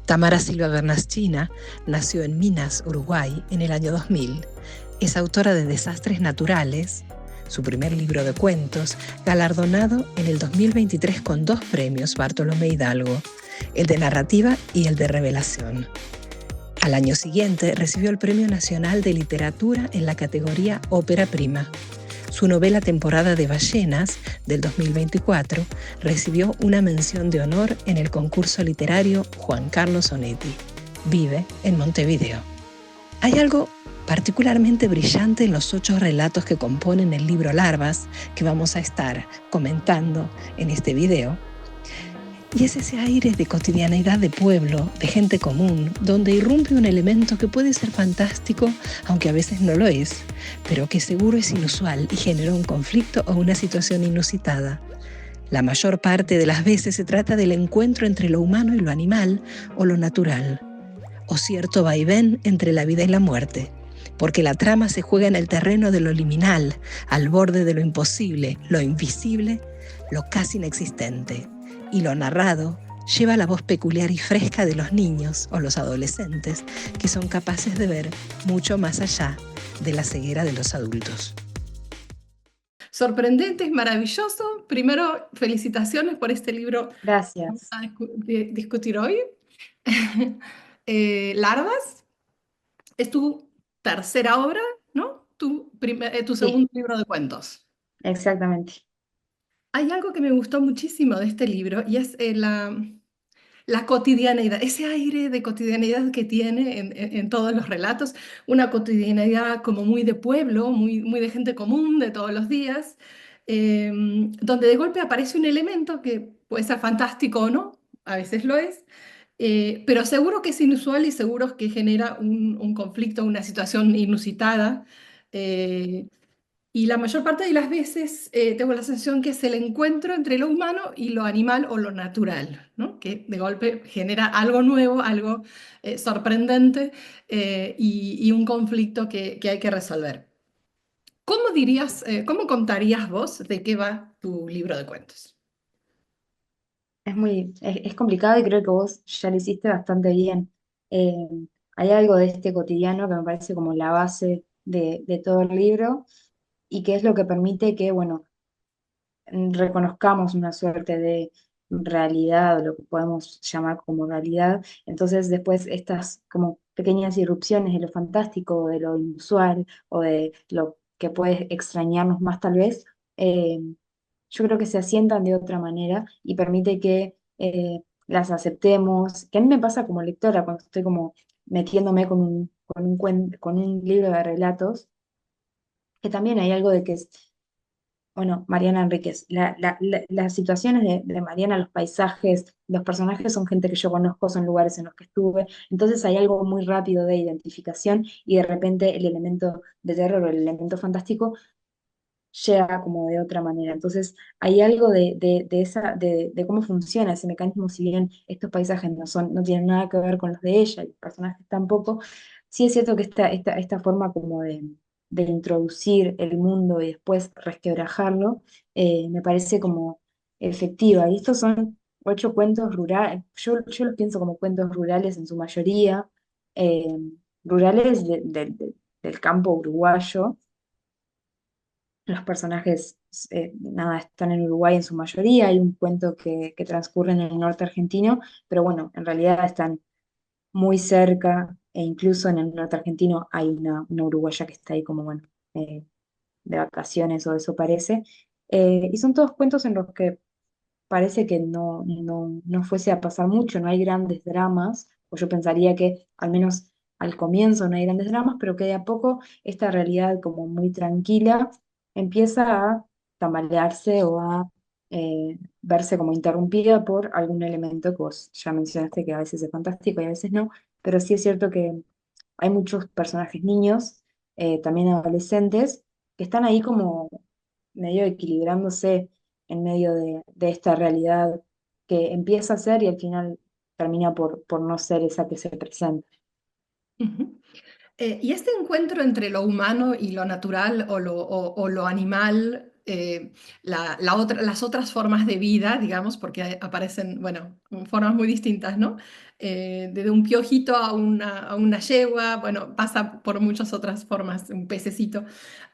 Tamara Silva Bernascina nació en Minas, Uruguay, en el año 2000. Es autora de Desastres Naturales, su primer libro de cuentos, galardonado en el 2023 con 2 premios Bartolomé Hidalgo, el de narrativa y el de revelación. Al año siguiente recibió el Premio Nacional de Literatura en la categoría Ópera Prima. Su novela Temporada de Ballenas, del 2024, recibió una mención de honor en el concurso literario Juan Carlos Onetti. Vive en Montevideo. Hay algo particularmente brillante en los 8 relatos que componen el libro Larvas, que vamos a estar comentando en este video. Y es ese aire de cotidianeidad de pueblo, de gente común, donde irrumpe un elemento que puede ser fantástico, aunque a veces no lo es, pero que seguro es inusual y genera un conflicto o una situación inusitada. La mayor parte de las veces se trata del encuentro entre lo humano y lo animal o lo natural, o cierto vaivén entre la vida y la muerte, porque la trama se juega en el terreno de lo liminal, al borde de lo imposible, lo invisible, lo casi inexistente. Y lo narrado lleva la voz peculiar y fresca de los niños o los adolescentes que son capaces de ver mucho más allá de la ceguera de los adultos. Sorprendente, es maravilloso. Primero, felicitaciones por este libro que vamos Gracias. a discutir hoy. Larvas es tu tercera obra, ¿no? Tu Sí, segundo libro de cuentos. exactamente. Hay algo que me gustó muchísimo de este libro y es la cotidianeidad, ese aire de cotidianeidad que tiene en todos los relatos, una cotidianeidad como muy de pueblo, muy de gente común, de todos los días, donde de golpe aparece un elemento que puede ser fantástico o no, a veces lo es, pero seguro que es inusual y seguro que genera un conflicto, una situación inusitada. eh, y la mayor parte de las veces tengo la sensación que es el encuentro entre lo humano y lo animal o lo natural, ¿no? Que de golpe genera algo nuevo, algo sorprendente y un conflicto que hay que resolver. ¿Cómo dirías, cómo contarías vos de qué va tu libro de cuentos? Es complicado y creo que vos ya lo hiciste bastante bien. Eh, Hay algo de este cotidiano que me parece como la base de todo el libro y que es lo que permite que, bueno, reconozcamos una suerte de realidad, o lo que podemos llamar como realidad. Entonces después estas como pequeñas irrupciones de lo fantástico, de lo inusual o de lo que puede extrañarnos más tal vez, yo creo que se asientan de otra manera y permite que las aceptemos, que a mí me pasa como lectora cuando estoy como metiéndome con un libro de relatos, que también hay algo de que es bueno, Mariana Enríquez, las situaciones de Mariana, los paisajes, los personajes son gente que yo conozco, son lugares en los que estuve, entonces hay algo muy rápido de identificación y de repente el elemento de terror o el elemento fantástico llega como de otra manera. Entonces hay algo de cómo funciona ese mecanismo, si bien estos paisajes no tienen nada que ver con los de ella y los personajes tampoco, sí es cierto que esta forma como de introducir el mundo y después resquebrajarlo, me parece como efectiva. Y estos son 8 cuentos rurales, yo los pienso como cuentos rurales en su mayoría, eh, rurales del campo uruguayo. Los personajes, nada, están en Uruguay en su mayoría. Hay un cuento que transcurre en el norte argentino, pero bueno, en realidad están muy cerca e incluso en el norte argentino hay una uruguaya que está ahí como, bueno, de vacaciones o eso parece. Y son todos cuentos en los que parece que no fuese a pasar mucho, no hay grandes dramas, o yo pensaría que al menos al comienzo no hay grandes dramas, pero que de a poco esta realidad como muy tranquila empieza a tambalearse o a verse como interrumpida por algún elemento que vos ya mencionaste que a veces es fantástico y a veces no, pero sí es cierto que hay muchos personajes niños, también adolescentes, que están ahí como medio equilibrándose en medio de esta realidad que empieza a ser y al final termina por no ser esa que se presenta. Ujú. Y este encuentro entre lo humano y lo natural o lo animal las otras formas de vida, digamos, porque aparecen, bueno, formas muy distintas, ¿no? Desde un piojito a una yegua, bueno, pasa por muchas otras formas, un pececito.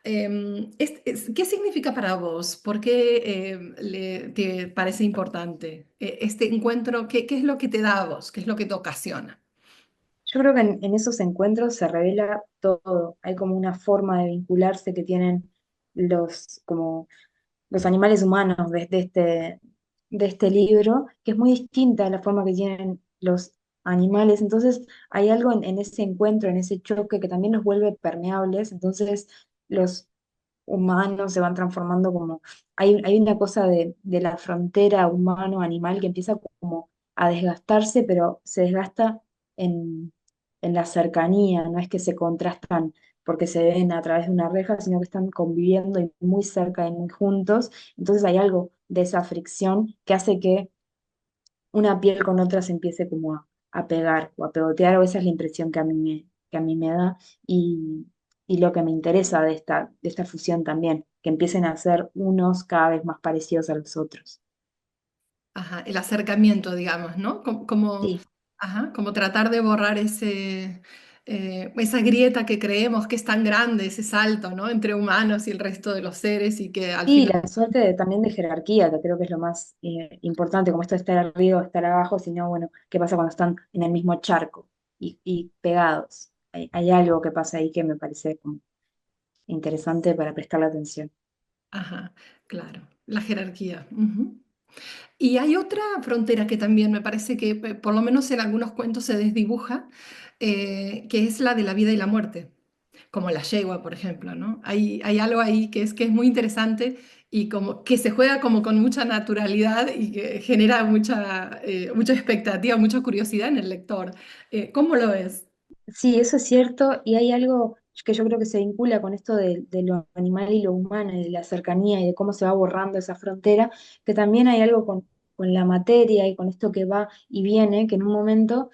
¿Qué significa para vos? ¿Por qué te parece importante este encuentro? ¿Qué es lo que te da a vos? ¿Qué es lo que te ocasiona? Yo creo que en esos encuentros se revela todo. Hay como una forma de vincularse que tienen como los animales humanos de este libro, que es muy distinta a la forma que tienen los animales. Entonces, hay algo en ese encuentro, en ese choque, que también nos vuelve permeables. Entonces, los humanos se van transformando como... Hay una cosa de la frontera humano-animal que empieza como a desgastarse, pero se desgasta en la cercanía, no es que se contrastan porque se ven a través de una reja, sino que están conviviendo y muy cerca y muy juntos. Entonces hay algo de esa fricción que hace que una piel con otra se empiece como a pegar o a pegotear, o esa es la impresión que a mí me da, y, y lo que me interesa de esta fusión también, que empiecen a ser unos cada vez más parecidos a los otros. Ajá, el acercamiento, digamos, ¿no? Sí. Ajá, como tratar de borrar esa grieta que creemos que es tan grande, ese salto, ¿no? Entre humanos y el resto de los seres y que al Y final... la suerte también de jerarquía, que creo que es lo más importante, como esto de estar arriba o estar abajo, sino, bueno, ¿qué pasa cuando están en el mismo charco y pegados? Hay algo que pasa ahí que me parece como interesante para prestarle atención. Ajá, claro, la jerarquía. Ujú. Y hay otra frontera que también me parece que, por lo menos en algunos cuentos, se desdibuja, que es la de la vida y la muerte, como la yegua, por ejemplo, ¿no? Hay algo ahí que es muy interesante y como que se juega como con mucha naturalidad y que genera mucha expectativa, mucha curiosidad en el lector. ¿Cómo lo ves? Sí, eso es cierto, y hay algo que yo creo que se vincula con esto de lo animal y lo humano, y de la cercanía y de cómo se va borrando esa frontera, que también hay algo con la materia y con esto que va y viene, que en un momento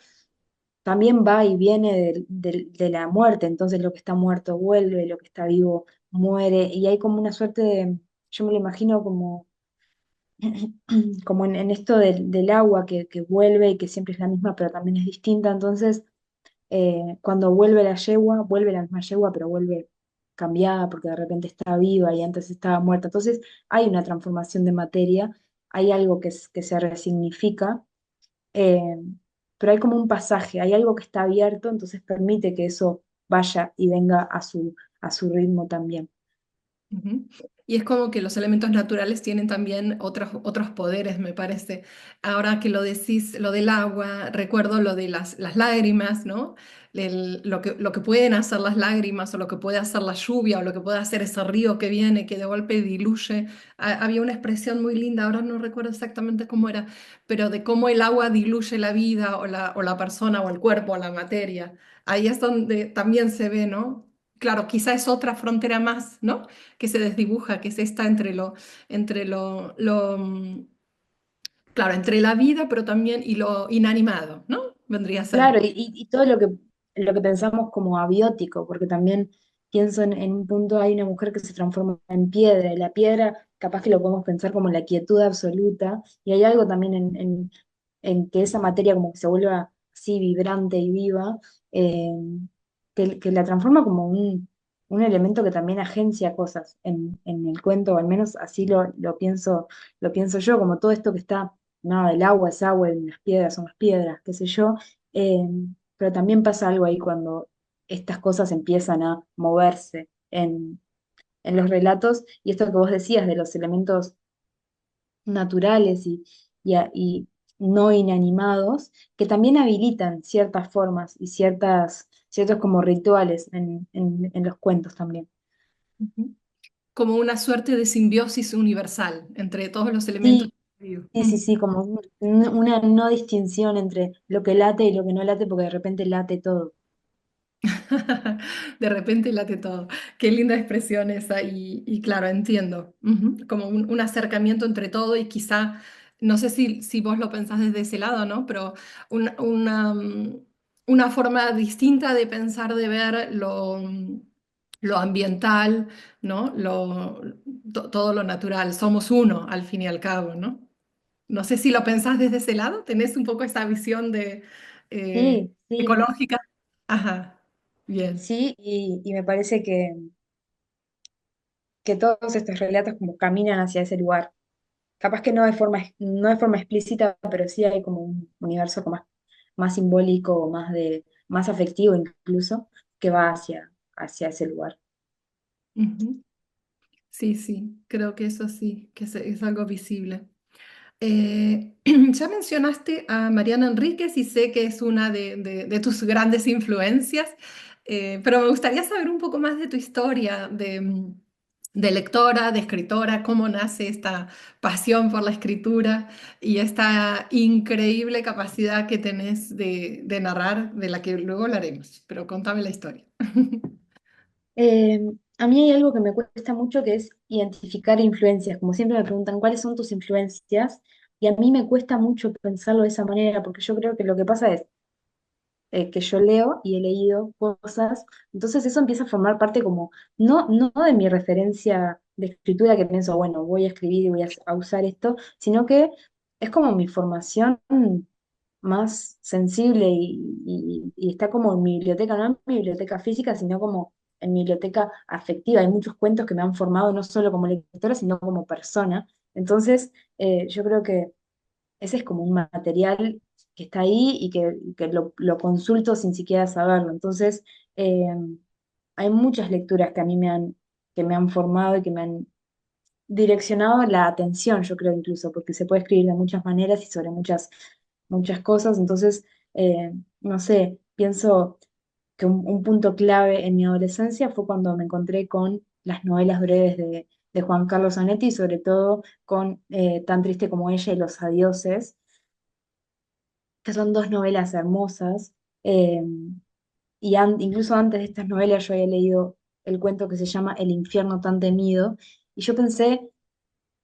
también va y viene de la muerte, entonces lo que está muerto vuelve, lo que está vivo muere, y hay como una suerte de, yo me lo imagino como, como en esto del agua que vuelve y que siempre es la misma, pero también es distinta, entonces cuando vuelve la yegua, vuelve la misma yegua, pero vuelve cambiada porque de repente está viva y antes estaba muerta. Entonces hay una transformación de materia, hay algo que se resignifica, eh, pero hay como un pasaje, hay algo que está abierto, entonces permite que eso vaya y venga a su ritmo también. Ujú. Y es como que los elementos naturales tienen también otros poderes, me parece. Ahora que lo decís, lo del agua, recuerdo lo de las lágrimas, ¿no? Lo que pueden hacer las lágrimas o lo que puede hacer la lluvia o lo que puede hacer ese río que viene, que de golpe diluye. Había una expresión muy linda, ahora no recuerdo exactamente cómo era, pero de cómo el agua diluye la vida o la persona o el cuerpo o la materia. Ahí es donde también se ve, ¿no? Claro, quizá es otra frontera más, ¿no? Que se desdibuja, que es esta claro, entre la vida, pero también y lo inanimado, ¿no? Vendría a ser. Claro, y todo lo que pensamos como abiótico, porque también pienso en un punto, hay una mujer que se transforma en piedra, y la piedra capaz que lo podemos pensar como la quietud absoluta, y hay algo también en que esa materia como que se vuelva así vibrante y viva, eh, que la transforma como un elemento que también agencia cosas en el cuento, o al menos así lo pienso yo, como todo esto que está, nada, el agua es agua, y las piedras son las piedras, qué sé yo, eh, pero también pasa algo ahí cuando estas cosas empiezan a moverse en los relatos, y esto que vos decías de los elementos naturales y no inanimados, que también habilitan ciertas formas y ciertos como rituales en los cuentos también. Ujú. Como una suerte de simbiosis universal entre todos los elementos Sí, vivos. sí, sí, sí, como una no distinción entre lo que late y lo que no late, porque de repente late todo. De repente late todo. Qué linda expresión esa y claro, entiendo. Ujú. Como un acercamiento entre todo y quizá, no sé si vos lo pensás desde ese lado, ¿no? Pero una forma distinta de pensar, de ver lo ambiental, ¿no? Todo lo natural. Somos uno, al fin y al cabo, ¿no? No sé si lo pensás desde ese lado, ¿tenés un poco esa visión de Sí, sí, ecológica? Ajá, bien. sí, y me parece que todos estos relatos como caminan hacia ese lugar. Capaz que no de forma explícita, pero sí hay como un universo como más simbólico o más afectivo incluso, que va hacia ese lugar. Ujú. Sí, sí, creo que eso sí, que es algo visible. Eh, ya mencionaste a Mariana Enríquez y sé que es una de tus grandes influencias, pero me gustaría saber un poco más de tu historia de lectora, de escritora, cómo nace esta pasión por la escritura y esta increíble capacidad que tenés de narrar, de la que luego hablaremos, pero contame la historia. Eh, a mí hay algo que me cuesta mucho que es identificar influencias. Como siempre me preguntan, ¿cuáles son tus influencias? Y a mí me cuesta mucho pensarlo de esa manera, porque yo creo que lo que pasa es que yo leo y he leído cosas, entonces eso empieza a formar parte como, no de mi referencia de escritura que pienso, bueno, voy a escribir y voy a usar esto, sino que es como mi formación más sensible y está como en mi biblioteca, no en mi biblioteca física, sino como en mi biblioteca afectiva. Hay muchos cuentos que me han formado no solo como lectora, sino como persona. Entonces, yo creo que ese es como un material que está ahí y que lo consulto sin siquiera saberlo. Entonces, eh, hay muchas lecturas que a mí que me han formado y que me han direccionado la atención, yo creo incluso, porque se puede escribir de muchas maneras y sobre muchas cosas. Entonces, no sé, pienso que un punto clave en mi adolescencia fue cuando me encontré con las novelas breves de Juan Carlos Onetti y sobre todo con Tan triste como ella y Los adioses, que son dos novelas hermosas. eh, incluso antes de estas novelas yo había leído el cuento que se llama El infierno tan temido, y yo pensé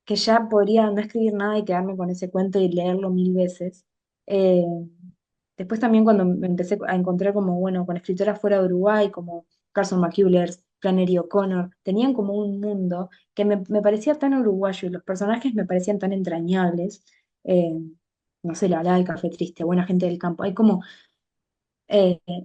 que ya podría no escribir nada y quedarme con ese cuento y leerlo mil veces. Eh, Después también cuando me empecé a encontrar como, bueno, con escritoras fuera de Uruguay, como Carson McCullers, Flannery O'Connor, tenían como un mundo que me parecía tan uruguayo y los personajes me parecían tan entrañables. Eh, no sé, la balada del café triste, buena gente del campo. Hay como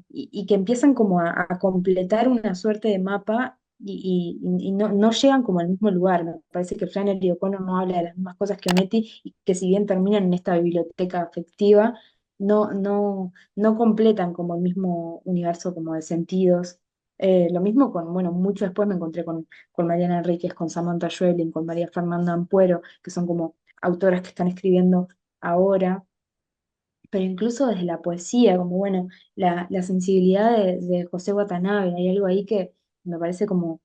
y que empiezan como a completar una suerte de mapa y no llegan como al mismo lugar. Me parece que Flannery O'Connor no habla de las mismas cosas que Onetti y que si bien terminan en esta biblioteca afectiva, no completan como el mismo universo como de sentidos. Lo mismo con, bueno, mucho después me encontré con Mariana Enríquez, con Samantha Schweblin, con María Fernanda Ampuero, que son como autoras que están escribiendo ahora, pero incluso desde la poesía, como bueno, la sensibilidad de José Watanabe, hay algo ahí que me parece como,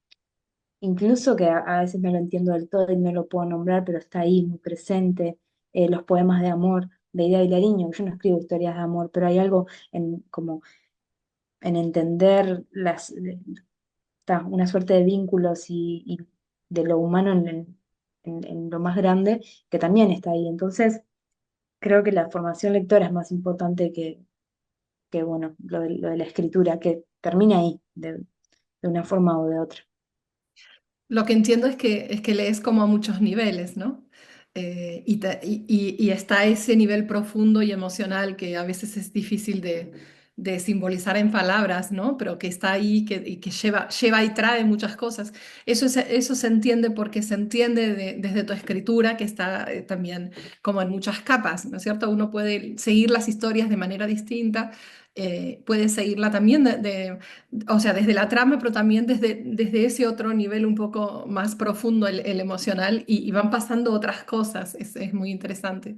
incluso que a veces no lo entiendo del todo y no lo puedo nombrar, pero está ahí muy presente, los poemas de amor de Ida Vilariño. Yo no escribo historias de amor, pero hay algo como en entender una suerte de vínculos y de lo humano en lo más grande, que también está ahí. Entonces, creo que la formación lectora es más importante que bueno, lo de la escritura, que termina ahí, de una forma o de otra. Lo que entiendo es que lees como a muchos niveles, ¿no? Y está ese nivel profundo y emocional que a veces es difícil de simbolizar en palabras, ¿no? Pero que está ahí y que lleva y trae muchas cosas. Eso se entiende porque se entiende desde tu escritura, que está también como en muchas capas, ¿no es cierto? Uno puede seguir las historias de manera distinta, puede seguirla también o sea, desde la trama, pero también desde ese otro nivel un poco más profundo, el emocional, y van pasando otras cosas. Es muy interesante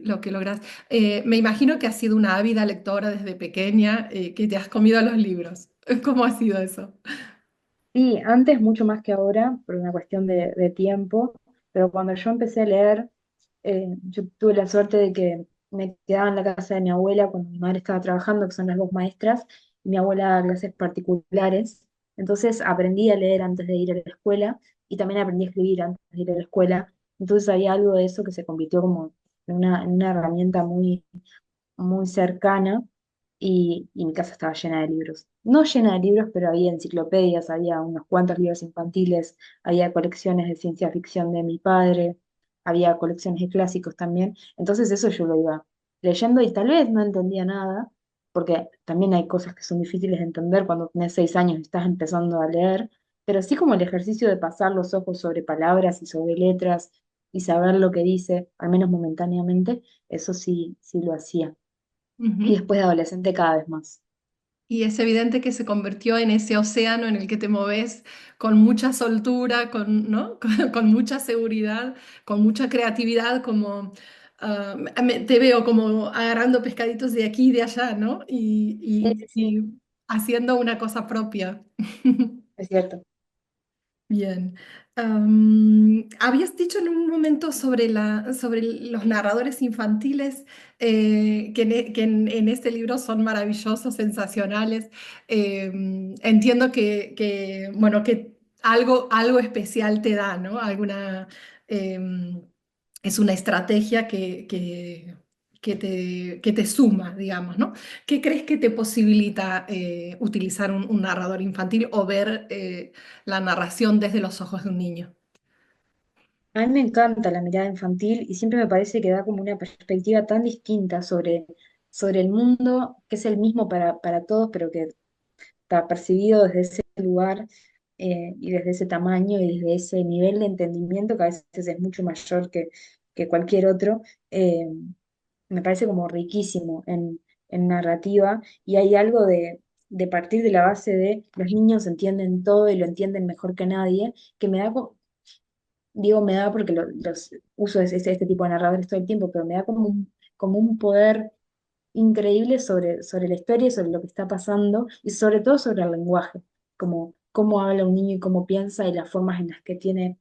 lo que logras. Me imagino que has sido una ávida lectora desde pequeña, que te has comido los libros. ¿Cómo ha sido eso? Sí, antes mucho más que ahora, por una cuestión de tiempo, pero cuando yo empecé a leer, yo tuve la suerte de que me quedaba en la casa de mi abuela cuando mi madre estaba trabajando, que son las dos maestras, y mi abuela daba clases particulares. Entonces aprendí a leer antes de ir a la escuela y también aprendí a escribir antes de ir a la escuela. Entonces había algo de eso que se convirtió como en una herramienta muy cercana. y mi casa estaba llena de libros. No llena de libros, pero había enciclopedias, había unos cuantos libros infantiles, había colecciones de ciencia ficción de mi padre, había colecciones de clásicos también. Entonces eso yo lo iba leyendo y tal vez no entendía nada, porque también hay cosas que son difíciles de entender cuando tenés 6 años y estás empezando a leer, pero sí como el ejercicio de pasar los ojos sobre palabras y sobre letras y saber lo que dice, al menos momentáneamente, eso sí, sí lo hacía. Y Ujú. después de adolescente cada vez más. Y es evidente que se convirtió en ese océano en el que te moves con mucha soltura, ¿no? Con mucha seguridad, con mucha creatividad, como te veo como agarrando pescaditos de aquí y de allá, ¿no? Sí, sí, sí, Y haciendo una cosa propia. es cierto. Bien. Habías dicho en un momento sobre sobre los narradores infantiles que en este libro son maravillosos, sensacionales. Entiendo bueno, que algo especial te da, ¿no? Em, es una estrategia que te suma, digamos, ¿no? ¿Qué crees que te posibilita utilizar un narrador infantil o ver la narración desde los ojos de un niño? A mí me encanta la mirada infantil y siempre me parece que da como una perspectiva tan distinta sobre el mundo, que es el mismo para todos, pero que está percibido desde ese lugar y desde ese tamaño y desde ese nivel de entendimiento que a veces es mucho mayor que cualquier otro. Me parece como riquísimo en narrativa y hay algo de partir de la base de los niños entienden todo y lo entienden mejor que nadie, que me da, digo me da porque los uso este tipo de narradores todo el tiempo, pero me da como un poder increíble sobre la historia y sobre lo que está pasando y sobre todo sobre el lenguaje, como cómo habla un niño y cómo piensa y las formas en las que tiene,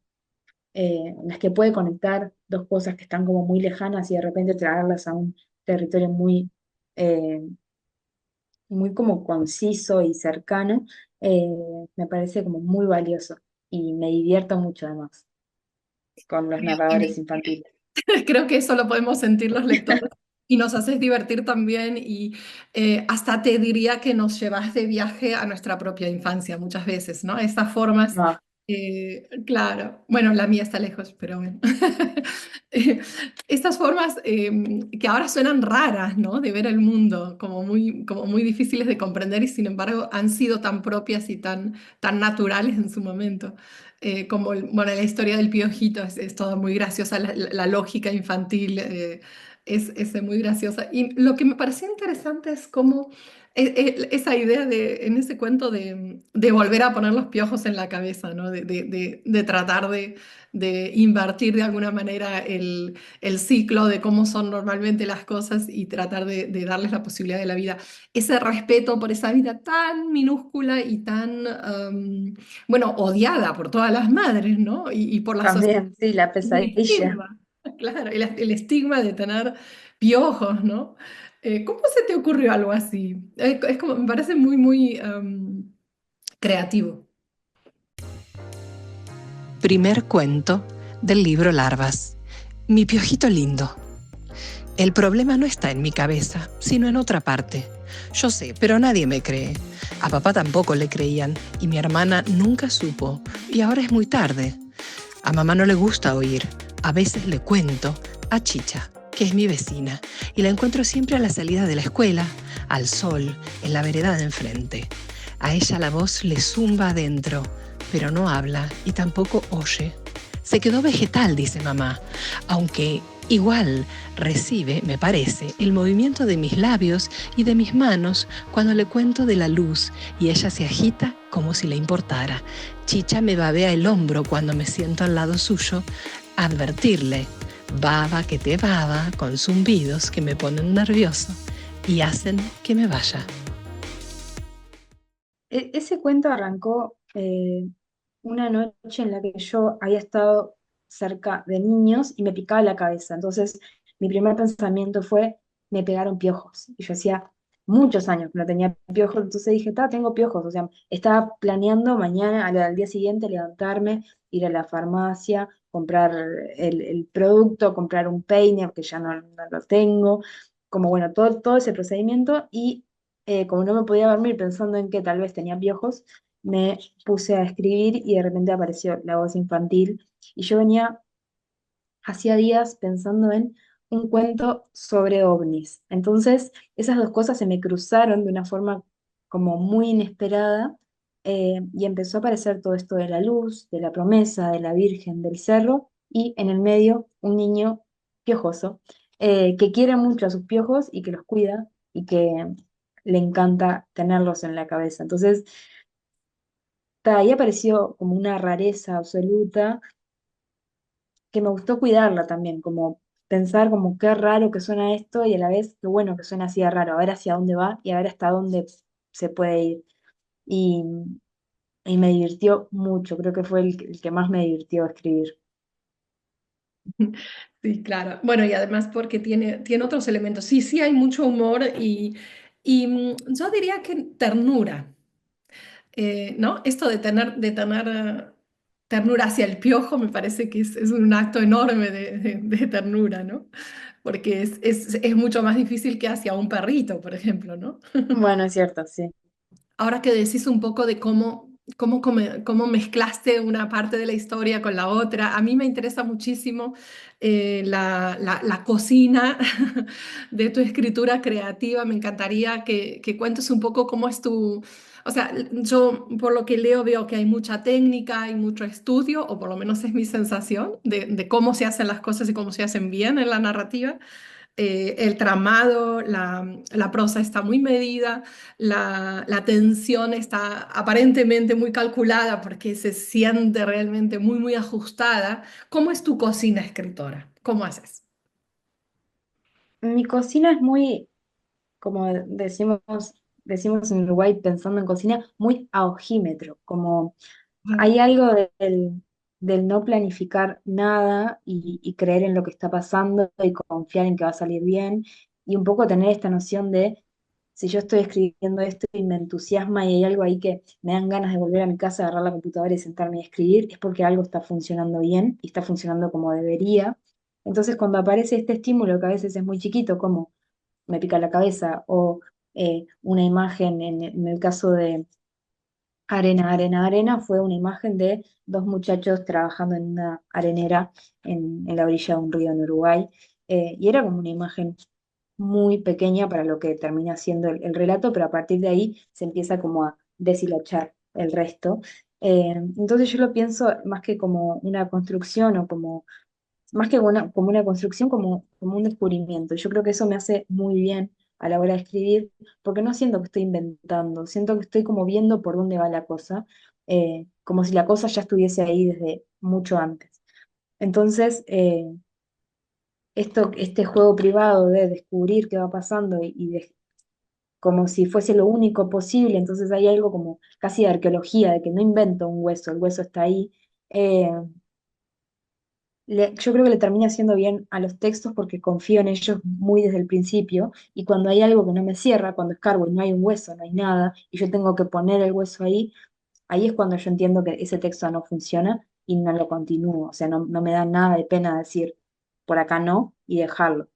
en las que puede conectar dos cosas que están como muy lejanas y de repente traerlas a un territorio eh, muy como conciso y cercano, eh, me parece como muy valioso y me divierto mucho además con los A narradores mí. infantiles. Creo que eso lo podemos sentir los lectores y nos haces divertir también y hasta te diría que nos llevas de viaje a nuestra propia infancia muchas veces, ¿no? Estas formas, No, claro, bueno, la mía está lejos, pero bueno. Estas formas que ahora suenan raras, ¿no? De ver el mundo, como muy difíciles de comprender y sin embargo han sido tan propias y tan naturales en su momento. Como bueno, la historia del piojito es toda muy graciosa, la lógica infantil es muy graciosa. Y lo que me pareció interesante es cómo esa idea en ese cuento de volver a poner los piojos en la cabeza, ¿no? De tratar de invertir de alguna manera el ciclo de cómo son normalmente las cosas y tratar de darles la posibilidad de la vida. Ese respeto por esa vida tan minúscula y tan, bueno, odiada por todas las madres, ¿no? Y por la sociedad. también, sí, la El pesadilla. estigma, claro, el estigma de tener piojos, ¿no? ¿Cómo se te ocurrió algo así? Es como, me parece muy creativo. Primer cuento del libro Larvas. Mi piojito lindo. El problema no está en mi cabeza, sino en otra parte. Yo sé, pero nadie me cree. A papá tampoco le creían y mi hermana nunca supo y ahora es muy tarde. A mamá no le gusta oír. A veces le cuento a Chicha, que es mi vecina, y la encuentro siempre a la salida de la escuela, al sol, en la vereda de enfrente. A ella la voz le zumba adentro, pero no habla y tampoco oye. Se quedó vegetal, dice mamá, aunque igual recibe, me parece, el movimiento de mis labios y de mis manos cuando le cuento de la luz y ella se agita como si le importara. Chicha me babea el hombro cuando me siento al lado suyo a advertirle, baba que te baba, con zumbidos que me ponen nervioso y hacen que me vaya. Ese cuento arrancó una noche en la que yo había estado cerca de niños y me picaba la cabeza. Entonces, mi primer pensamiento fue, me pegaron piojos. Y yo hacía muchos años que no tenía piojos, entonces dije, tengo piojos. O sea, estaba planeando mañana, al día siguiente, levantarme, ir a la farmacia, comprar el producto, comprar un peine, que ya no lo tengo. Como bueno, todo ese procedimiento y como no me podía dormir pensando en que tal vez tenía piojos, me puse a escribir y de repente apareció la voz infantil. Y yo venía hacía días pensando en un cuento sobre ovnis. Entonces, esas dos cosas se me cruzaron de una forma como muy inesperada, y empezó a aparecer todo esto de la luz, de la promesa, de la Virgen, del cerro, y en el medio un niño piojoso, que quiere mucho a sus piojos y que los cuida y que le encanta tenerlos en la cabeza. Entonces, ahí apareció como una rareza absoluta que me gustó cuidarla también, como pensar como qué raro que suena esto y a la vez qué bueno que suena así de raro, a ver hacia dónde va y a ver hasta dónde se puede ir. Y, y me divirtió mucho, creo que fue el que más me divirtió escribir. Sí, claro. Bueno, y además porque tiene otros elementos. Sí, sí, hay mucho humor y yo diría que ternura. ¿No? Esto de tener ternura hacia el piojo me parece que es un acto enorme de ternura, ¿no? Porque es mucho más difícil que hacia un perrito, por ejemplo, ¿no? Bueno, es cierto, sí. Ahora que decís un poco de cómo mezclaste una parte de la historia con la otra, a mí me interesa muchísimo la cocina de tu escritura creativa. Me encantaría que cuentes un poco cómo es tu... O sea, yo por lo que leo veo que hay mucha técnica, hay mucho estudio, o por lo menos es mi sensación de cómo se hacen las cosas y cómo se hacen bien en la narrativa. El tramado, la prosa está muy medida, la tensión está aparentemente muy calculada porque se siente realmente muy, muy ajustada. ¿Cómo es tu cocina escritora? ¿Cómo haces? Mi cocina es muy, como decimos en Uruguay pensando en cocina, muy a ojímetro, como Ajá. hay algo del no planificar nada y creer en lo que está pasando y confiar en que va a salir bien y un poco tener esta noción de si yo estoy escribiendo esto y me entusiasma y hay algo ahí que me dan ganas de volver a mi casa, agarrar la computadora y sentarme a escribir, es porque algo está funcionando bien y está funcionando como debería. Entonces cuando aparece este estímulo que a veces es muy chiquito, como me pica la cabeza o una imagen en el caso de Arena, arena, arena fue una imagen de dos muchachos trabajando en una arenera en la orilla de un río en Uruguay. Y era como una imagen muy pequeña para lo que termina siendo el relato, pero a partir de ahí se empieza como a deshilachar el resto. Entonces yo lo pienso más que como una construcción o como más que como una construcción, como un descubrimiento. Yo creo que eso me hace muy bien a la hora de escribir, porque no siento que estoy inventando, siento que estoy como viendo por dónde va la cosa, como si la cosa ya estuviese ahí desde mucho antes. Entonces, este juego privado de descubrir qué va pasando como si fuese lo único posible, entonces hay algo como casi de arqueología, de que no invento un hueso, el hueso está ahí. eh, yo creo que le termina haciendo bien a los textos porque confío en ellos muy desde el principio y cuando hay algo que no me cierra, cuando escarbo y no hay un hueso, no hay nada, y yo tengo que poner el hueso ahí, ahí es cuando yo entiendo que ese texto no funciona y no lo continúo, o sea, no me da nada de pena decir por acá no y dejarlo.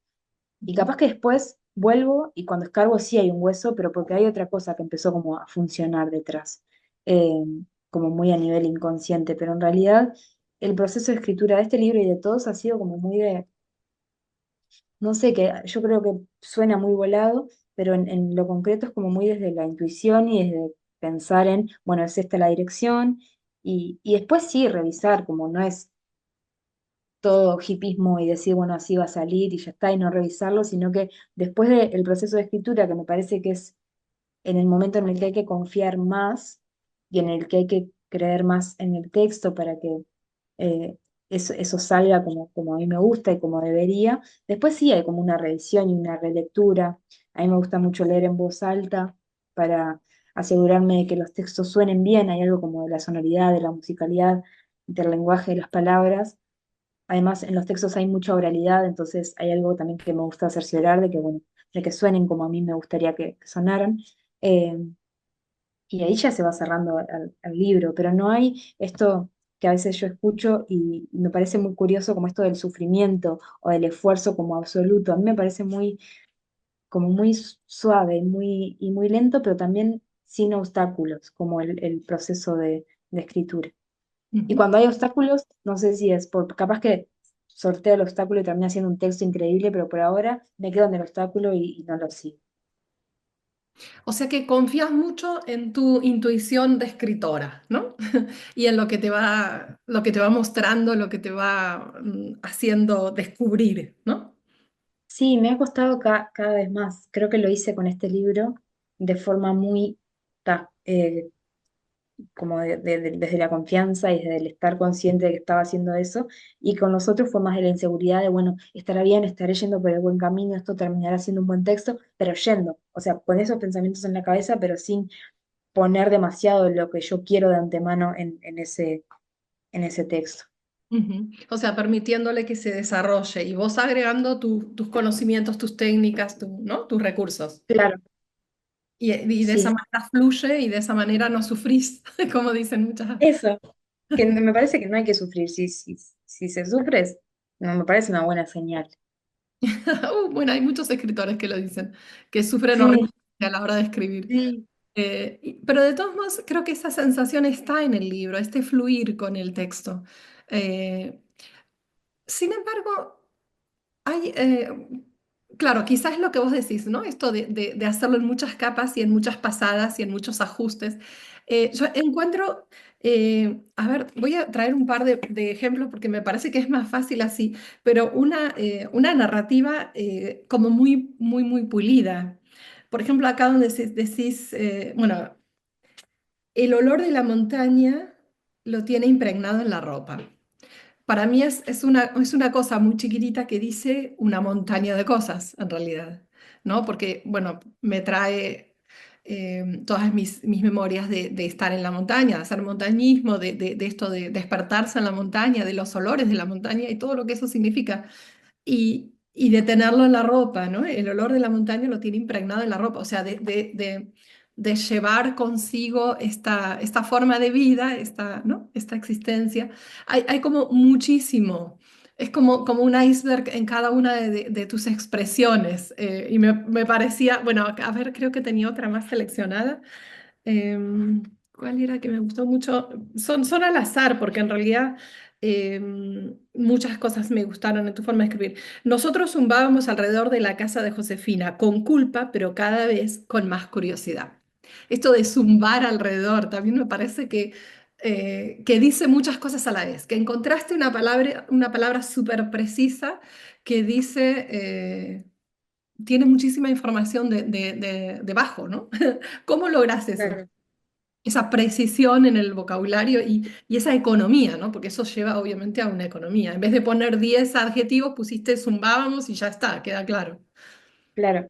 Y capaz que después vuelvo y cuando escarbo sí hay un hueso, pero porque hay otra cosa que empezó como a funcionar detrás, eh, como muy a nivel inconsciente, pero en realidad el proceso de escritura de este libro y de todos ha sido como muy de, no sé, que yo creo que suena muy volado, pero en lo concreto es como muy desde la intuición y desde pensar en, bueno, es esta la dirección, y después sí revisar, como no es todo hipismo y decir, bueno, así va a salir y ya está, y no revisarlo, sino que después del proceso de escritura, que me parece que es en el momento en el que hay que confiar más y en el que hay que creer más en el texto para que eh, eso salga como a mí me gusta y como debería. Después sí hay como una revisión y una relectura. A mí me gusta mucho leer en voz alta para asegurarme de que los textos suenen bien. Hay algo como de la sonoridad, de la musicalidad, del lenguaje de las palabras. Además, en los textos hay mucha oralidad, entonces hay algo también que me gusta cerciorar de que, bueno, de que suenen como a mí me gustaría que sonaran. Eh, y ahí ya se va cerrando al libro, pero no hay esto que a veces yo escucho y me parece muy curioso como esto del sufrimiento o del esfuerzo como absoluto. A mí me parece muy como muy suave y muy lento, pero también sin obstáculos, como el proceso de escritura. Y Ujú. cuando hay obstáculos, no sé si es por, capaz que sorteo el obstáculo y termina siendo un texto increíble, pero por ahora me quedo en el obstáculo y no lo sigo. O sea que confías mucho en tu intuición de escritora, ¿no? Y en lo que te va mostrando, lo que te va haciendo descubrir, ¿no? Sí, me ha costado cada vez más. Creo que lo hice con este libro de forma muy, ta, como desde la confianza y desde el estar consciente de que estaba haciendo eso. Y con los otros fue más de la inseguridad de, bueno, estará bien, estaré yendo por el buen camino, esto terminará siendo un buen texto, pero yendo. O sea, con esos pensamientos en la cabeza, pero sin poner demasiado lo que yo quiero de antemano en ese texto. Ujú. O sea, permitiéndole que se desarrolle y vos agregando tus conocimientos, tus técnicas, ¿no? Tus recursos. Claro, Y de esa sí, manera fluye y de esa manera no sufrís, como dicen muchas. eso, que me parece que no hay que sufrir. Si se sufre, no me parece una buena señal. Bueno, hay muchos escritores que lo dicen, que sufren Sí, horriblemente a la hora de escribir. sí, Pero de todos modos, creo que esa sensación está en el libro, este fluir con el texto. Eh, Sin embargo, hay, claro, quizás es lo que vos decís, ¿no? Esto de hacerlo en muchas capas y en muchas pasadas y en muchos ajustes. Yo encuentro, a ver, voy a traer un par de ejemplos porque me parece que es más fácil así, pero una narrativa como muy, muy, muy pulida. Por ejemplo, acá donde decís, bueno, el olor de la montaña lo tiene impregnado en la ropa. Para mí es una cosa muy chiquitita que dice una montaña de cosas, en realidad, ¿no? Porque, bueno, me trae todas mis memorias de estar en la montaña, de hacer montañismo, de esto de despertarse en la montaña, de los olores de la montaña y todo lo que eso significa y de tenerlo en la ropa, ¿no? El olor de la montaña lo tiene impregnado en la ropa, o sea, de llevar consigo esta forma de vida, ¿no? Esta existencia. Hay como muchísimo, es como un iceberg en cada una de tus expresiones. Y me parecía, bueno, a ver, creo que tenía otra más seleccionada. ¿Cuál era que me gustó mucho? Son al azar, porque en realidad muchas cosas me gustaron en tu forma de escribir. Nosotros zumbábamos alrededor de la casa de Josefina, con culpa, pero cada vez con más curiosidad. Esto de zumbar alrededor también me parece que dice muchas cosas a la vez, que encontraste una palabra súper precisa que dice, tiene muchísima información debajo, ¿no? ¿Cómo logras eso? claro. Esa precisión en el vocabulario y esa economía, ¿no? Porque eso lleva obviamente a una economía. En vez de poner 10 adjetivos, pusiste zumbábamos y ya está, queda claro. Claro.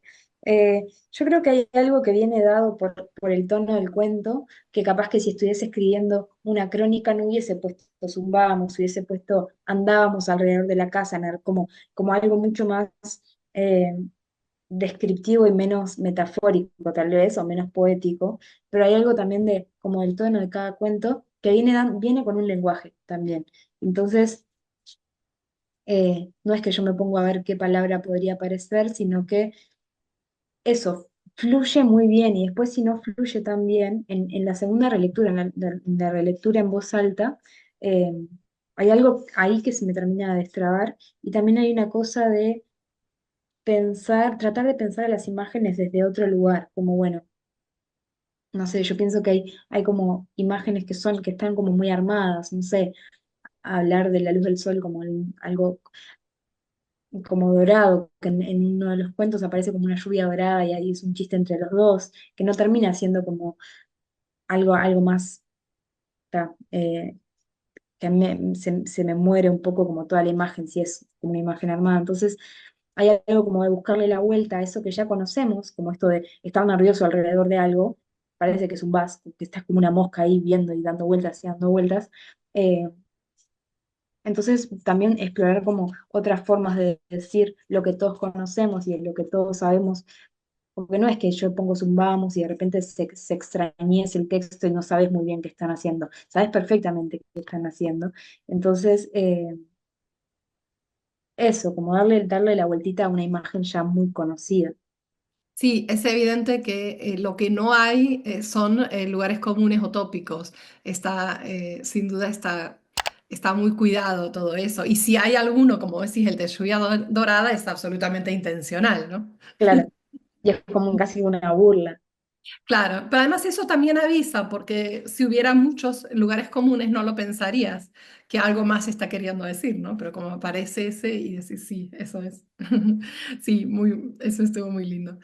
Yo creo que hay algo que viene dado por el tono del cuento, que capaz que si estuviese escribiendo una crónica no hubiese puesto zumbábamos, hubiese puesto andábamos alrededor de la casa, ¿no? Como algo mucho más eh, descriptivo y menos metafórico tal vez, o menos poético, pero hay algo también de como del tono de cada cuento que viene con un lenguaje también. Entonces, no es que yo me pongo a ver qué palabra podría aparecer, sino que eso fluye muy bien y después si no fluye tan bien, en la segunda relectura, en la relectura en voz alta, eh, hay algo ahí que se me termina de destrabar y también hay una cosa de pensar, tratar de pensar a las imágenes desde otro lugar, como bueno, no sé, yo pienso que hay como imágenes que están como muy armadas, no sé, hablar de la luz del sol como algo como dorado, que en uno de los cuentos aparece como una lluvia dorada y ahí es un chiste entre los dos, que no termina siendo como algo más, ta, que a mí se me muere un poco como toda la imagen, si es como una imagen armada. Entonces hay algo como de buscarle la vuelta a eso que ya conocemos, como esto de estar nervioso alrededor de algo, parece que es un vas, que estás como una mosca ahí viendo y dando vueltas y dando vueltas. Eh, Entonces, también explorar como otras formas de decir lo que todos conocemos y lo que todos sabemos, porque no es que yo pongo zumbamos y de repente se extrañece el texto y no sabes muy bien qué están haciendo, sabes perfectamente qué están haciendo. Entonces, eso, como darle la vueltita a una imagen ya muy conocida. Sí, es evidente que lo que no hay son lugares comunes o tópicos. Sin duda está muy cuidado todo eso. Y si hay alguno, como decís, el de lluvia dorada, es absolutamente intencional, ¿no? Claro, y es como casi una burla. Claro, pero además eso también avisa, porque si hubiera muchos lugares comunes no lo pensarías, que algo más está queriendo decir, ¿no? Pero como aparece ese y decís, sí, eso es. Sí, eso estuvo muy lindo.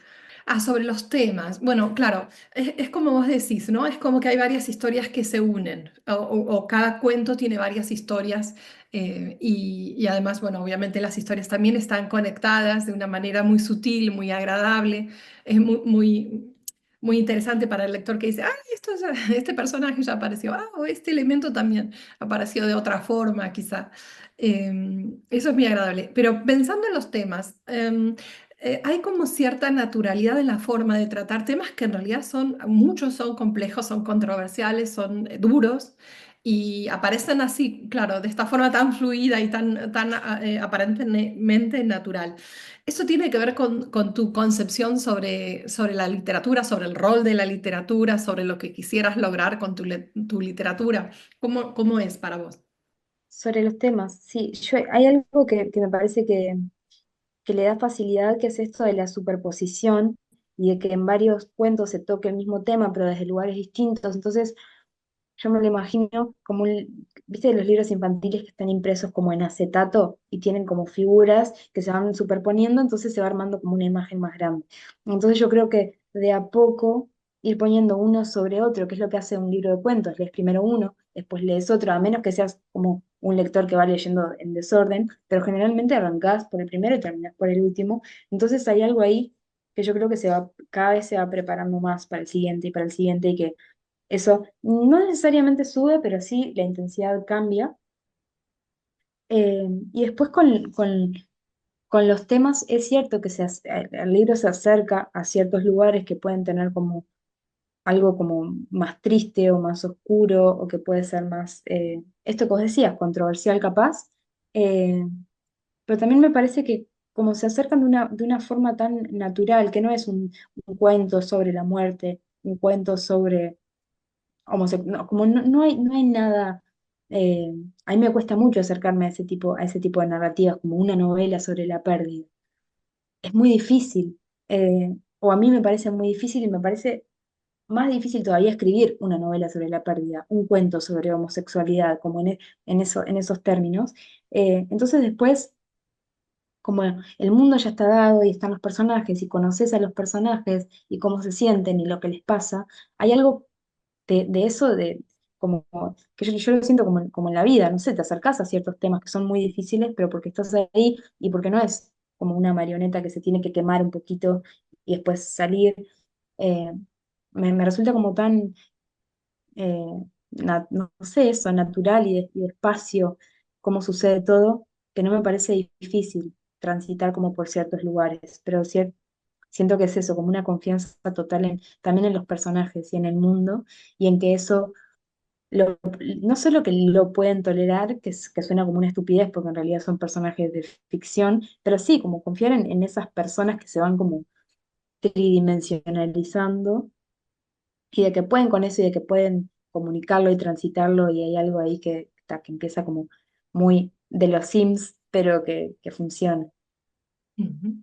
Ah, sobre los temas. Bueno, claro, es como vos decís, ¿no? Es como que hay varias historias que se unen, o cada cuento tiene varias historias, y además, bueno, obviamente las historias también están conectadas de una manera muy sutil, muy agradable, es muy interesante para el lector que dice, ah, este personaje ya apareció, ah, o este elemento también apareció de otra forma, quizá. Eso es muy agradable. Pero pensando en los temas, hay como cierta naturalidad en la forma de tratar temas que en realidad muchos son complejos, son controversiales, son duros. Y aparecen así, claro, de esta forma tan fluida y tan aparentemente natural. ¿Eso tiene que ver con tu concepción sobre la literatura, sobre el rol de la literatura, sobre lo que quisieras lograr con tu literatura? ¿Cómo es para vos? Sobre los temas, sí, hay algo que me parece que le da facilidad, que es esto de la superposición y de que en varios cuentos se toque el mismo tema, pero desde lugares distintos. Entonces, yo me lo imagino como ¿viste los libros infantiles que están impresos como en acetato y tienen como figuras que se van superponiendo, entonces se va armando como una imagen más grande? Entonces yo creo que de a poco ir poniendo uno sobre otro, que es lo que hace un libro de cuentos, lees primero uno, después lees otro, a menos que seas como un lector que va leyendo en desorden, pero generalmente arrancás por el primero y terminás por el último. Entonces hay algo ahí que yo creo que cada vez se va preparando más para el siguiente y para el siguiente, y que eso no necesariamente sube, pero sí la intensidad cambia. Y después con los temas es cierto que el libro se acerca a ciertos lugares que pueden tener como algo como más triste o más oscuro, o que puede ser más, esto que vos decías, controversial capaz. Eh, pero también me parece que como se acercan de una forma tan natural, que no es un cuento sobre la muerte, un cuento sobre no, como no hay nada, eh, a mí me cuesta mucho acercarme a ese tipo de narrativas, como una novela sobre la pérdida. Es muy difícil, o a mí me parece muy difícil, y me parece más difícil todavía escribir una novela sobre la pérdida, un cuento sobre homosexualidad, como en esos términos. Entonces después, como el mundo ya está dado y están los personajes, y conoces a los personajes y cómo se sienten y lo que les pasa, hay algo de eso, como que yo lo siento como en la vida, no sé, te acercás a ciertos temas que son muy difíciles, pero porque estás ahí y porque no es como una marioneta que se tiene que quemar un poquito y después salir. eh, me resulta como tan, no sé, eso, natural y despacio, cómo sucede todo, que no me parece difícil transitar como por ciertos lugares, pero siento que es eso, como una confianza total también en los personajes y en el mundo, y en que eso no solo que lo pueden tolerar, que suena como una estupidez porque en realidad son personajes de ficción, pero sí, como confiar en esas personas que se van como tridimensionalizando, y de que pueden con eso y de que pueden comunicarlo y transitarlo, y hay algo ahí que empieza como muy de los Sims, pero que funciona. Ujú.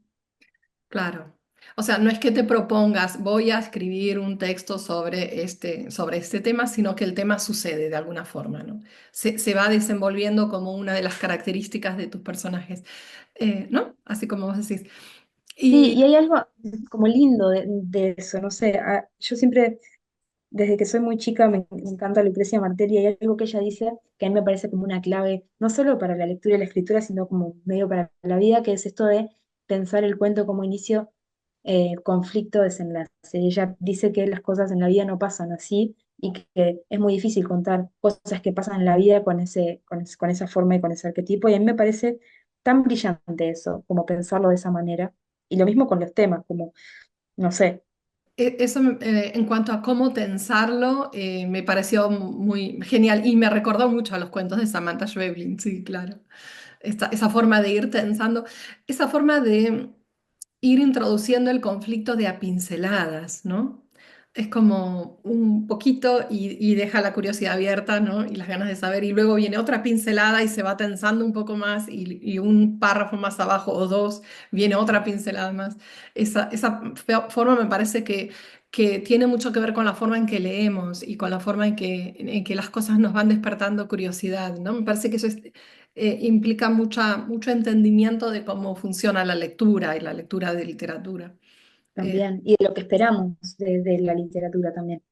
Claro. O sea, no es que te propongas, voy a escribir un texto sobre este tema, sino que el tema sucede de alguna forma, ¿no? Se va desenvolviendo como una de las características de tus personajes, ¿no? Así como vos decís. Sí, Y y hay algo como lindo de eso, no sé, yo siempre, desde que soy muy chica, me encanta Lucrecia Martelli, y hay algo que ella dice que a mí me parece como una clave, no solo para la lectura y la escritura, sino como medio para la vida, que es esto de pensar el cuento como inicio, conflicto, desenlace. Ella dice que las cosas en la vida no pasan así, y que es muy difícil contar cosas que pasan en la vida con esa forma y con ese arquetipo, y a mí me parece tan brillante eso, como pensarlo de esa manera. Y lo mismo con los temas, como, no sé. eso, en cuanto a cómo tensarlo, me pareció muy genial y me recordó mucho a los cuentos de Samantha Schweblin, sí, claro. Esa forma de ir tensando, esa forma de ir introduciendo el conflicto de a pinceladas, ¿no? Es como un poquito y deja la curiosidad abierta, ¿no? Y las ganas de saber. Y luego viene otra pincelada y se va tensando un poco más y un párrafo más abajo o dos viene otra pincelada más. Esa forma me parece que tiene mucho que ver con la forma en que leemos y con la forma en que las cosas nos van despertando curiosidad, ¿no? Me parece que eso implica mucho entendimiento de cómo funciona la lectura y la lectura de literatura. Eh, también, y de lo que esperamos de la literatura también.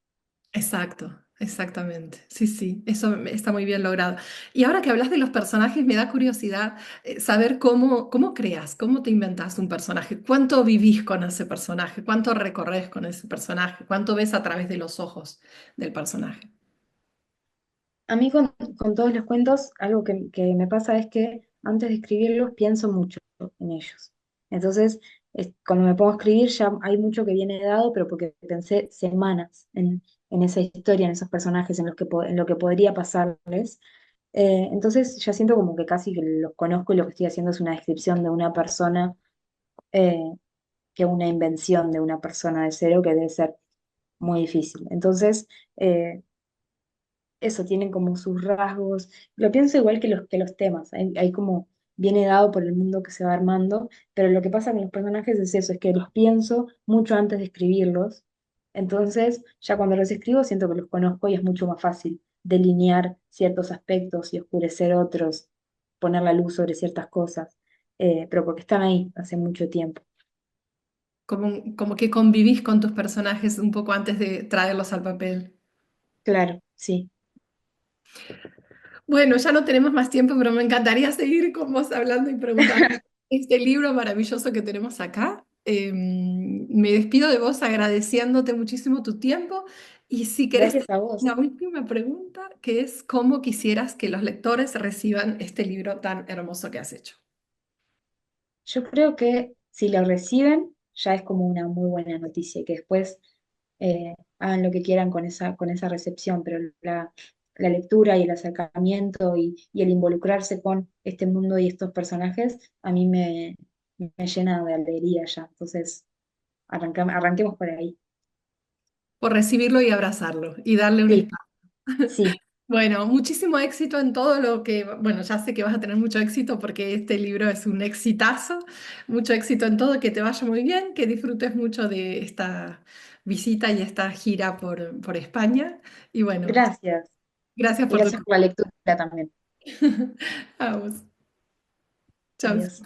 exacto, exactamente. Sí, sí, eso está muy bien logrado. Y ahora que hablas de los personajes, me da curiosidad saber cómo creas, cómo te inventas un personaje, cuánto vivís con ese personaje, cuánto recorres con ese personaje, cuánto ves a través de los ojos del personaje. A mí con todos los cuentos, algo que me pasa es que antes de escribirlos pienso mucho en ellos. Entonces, cuando me pongo a escribir ya hay mucho que viene dado, pero porque pensé semanas en esa historia, en esos personajes, en lo que podría pasarles. Entonces ya siento como que casi que los conozco y lo que estoy haciendo es una descripción de una persona eh, que una invención de una persona de cero que debe ser muy difícil. Entonces, eh, eso, tienen como sus rasgos. Lo pienso igual que los temas, hay como viene dado por el mundo que se va armando, pero lo que pasa con los personajes es eso, es que los pienso mucho antes de escribirlos, entonces ya cuando los escribo siento que los conozco y es mucho más fácil delinear ciertos aspectos y oscurecer otros, poner la luz sobre ciertas cosas, pero porque están ahí hace mucho tiempo. Como que convivís con tus personajes un poco antes de traerlos al papel. Claro, sí. Bueno, ya no tenemos más tiempo, pero me encantaría seguir con vos hablando y preguntando este libro maravilloso que tenemos acá. Me despido de vos agradeciéndote muchísimo tu tiempo y si querés, Gracias a vos. una última pregunta, que es cómo quisieras que los lectores reciban este libro tan hermoso que has hecho. Yo creo que si lo reciben, ya es como una muy buena noticia, y que después hagan lo que quieran con esa recepción, pero la lectura y el acercamiento y el involucrarse con este mundo y estos personajes, a mí me llena de alegría ya. Entonces, arranquemos por ahí. Por recibirlo y abrazarlo y darle un Sí, espacio. sí, Bueno, muchísimo éxito en todo lo que, bueno, ya sé que vas a tener mucho éxito porque este libro es un exitazo, mucho éxito en todo, que te vaya muy bien, que disfrutes mucho de esta visita y esta gira por España. Y bueno, gracias. gracias Y por tu gracias por la lectura también. Vamos, chao. Adiós.